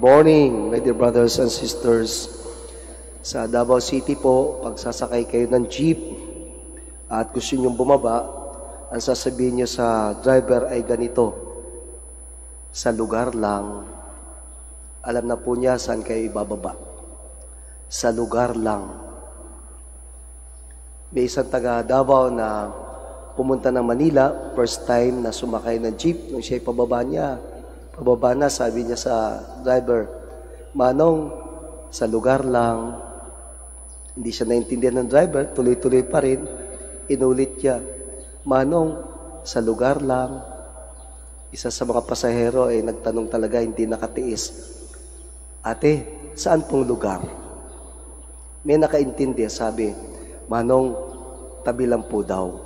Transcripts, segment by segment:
morning, my dear brothers and sisters. Sa Davao City po, pag sasakay kayo ng jeep at gusto nyong bumaba, ang sasabihin nyo sa driver ay ganito, sa lugar lang, alam na po niya saan kayo ibababa. Sa lugar lang. May isang taga Davao na pumunta ng Manila, first time na sumakay ng jeep, nung siya'y pababa na, sabi niya sa driver, Manong, sa lugar lang. Hindi siya naintindihan ng driver, tuloy-tuloy pa rin, inulit niya, Manong, sa lugar lang. Isa sa mga pasahero ay nagtanong talaga, hindi nakatiis, Ate, saan pong lugar? May nakaintindi, sabi, Manong, tabi lang po daw.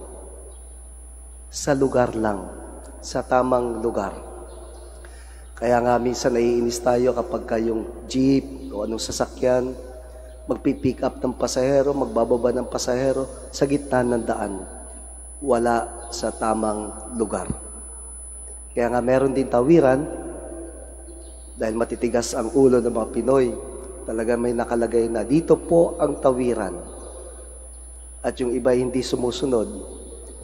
Sa lugar lang, sa tamang lugar. Kaya nga minsan naiinis tayo kapag yung jeep o anong sasakyan, magpipick up ng pasahero, magbababa ng pasahero sa gitna ng daan. Wala sa tamang lugar. Kaya nga meron din tawiran, dahil matitigas ang ulo ng mga Pinoy, talaga may nakalagay na dito po ang tawiran. At yung iba hindi sumusunod,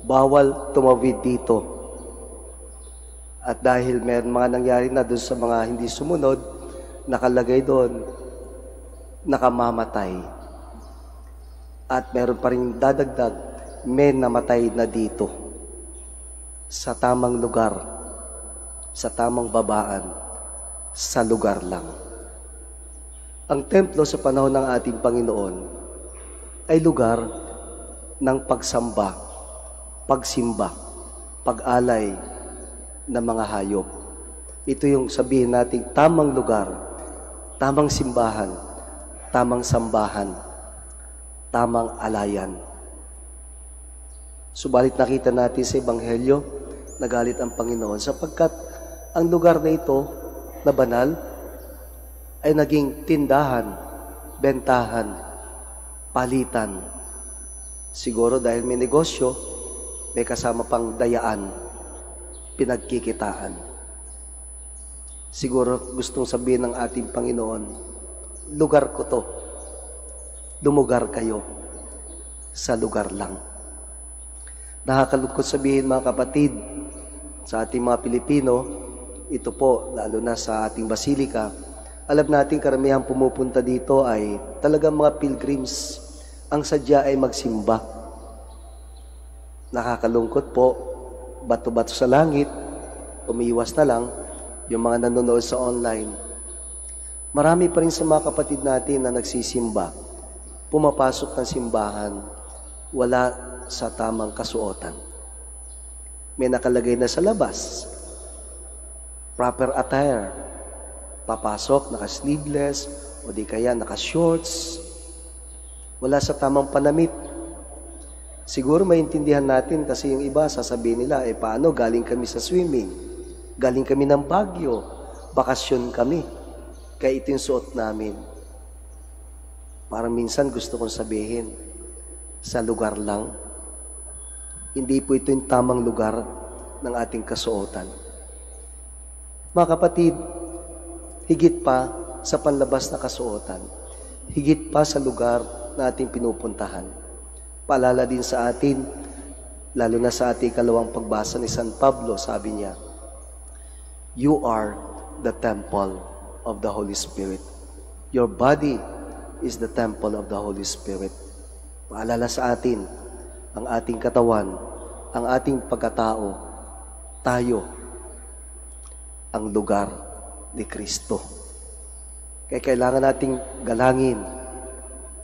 bawal tumawid dito. At dahil may mga nangyari na doon sa mga hindi sumunod, nakalagay doon, nakamamatay. At meron pa rin dadagdag, may namatay na dito. Sa tamang lugar, sa tamang babaan, sa lugar lang. Ang templo sa panahon ng ating Panginoon ay lugar ng pagsamba, pagsimba, pag-alay ng mga hayop. Ito yung sabihin natin, tamang lugar, tamang simbahan, tamang sambahan, tamang alayan. Subalit nakita natin sa Ebanghelyo, nagalit ang Panginoon sapagkat ang lugar na ito, na banal, ay naging tindahan, bentahan, palitan. Siguro dahil may negosyo, may kasama pang dayaan, pinagkikitaan. Siguro gustong sabihin ng ating Panginoon, lugar ko to, lumugar kayo sa lugar lang. Nakakalungkot sabihin mga kapatid, sa ating mga Pilipino, ito po, lalo na sa ating basilika, alam natin karamihang pumupunta dito ay talagang mga pilgrims, ang sadya ay magsimba. Nakakalungkot po, bato-bato sa langit, umiiwas na lang yung mga nanonood sa online. Marami pa rin sa mga kapatid natin na nagsisimba, pumapasok ng simbahan, wala sa tamang kasuotan. May nakalagay na sa labas, proper attire, papasok, naka-sleeveless, o di kaya naka-shorts, wala sa tamang panamit. Siguro maintindihan natin kasi yung iba, sasabihin nila, paano, galing kami sa swimming, galing kami ng Baguio, bakasyon kami, kaya ito yung suot namin. Parang minsan gusto kong sabihin, sa lugar lang, hindi po ito yung tamang lugar ng ating kasuotan. Mga kapatid, higit pa sa panlabas na kasuotan, higit pa sa lugar na ating pinupuntahan. Paalala din sa atin, lalo na sa ating ikalawang pagbasa ni San Pablo, sabi niya, You are the temple of the Holy Spirit. Your body is the temple of the Holy Spirit. Paalala sa atin, ang ating katawan, ang ating pagkatao, tayo, ang lugar ni Kristo. Kaya kailangan nating galangin,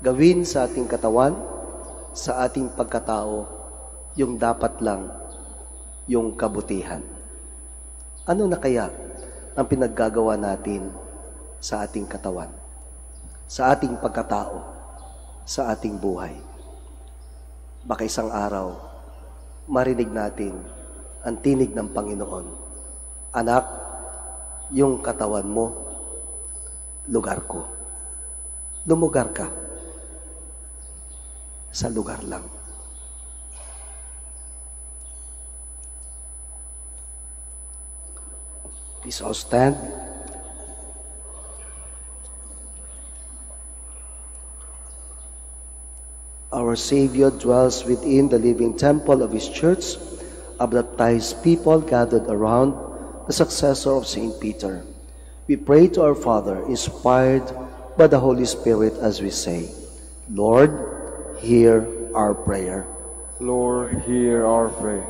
gawin sa ating katawan, sa ating pagkatao, yung dapat lang, yung kabutihan. Ano na kaya ang pinaggagawa natin sa ating katawan, sa ating pagkatao, sa ating buhay? Baka isang araw, marinig natin ang tinig ng Panginoon. Anak, yung katawan mo, lugar ko. Lumugar ka sa lugar lang. Please all stand. Our Savior dwells within the living temple of His church, a baptized people gathered around the successor of St. Peter. We pray to our Father, inspired by the Holy Spirit, as we say, Lord, hear our prayer. Lord, hear our prayer.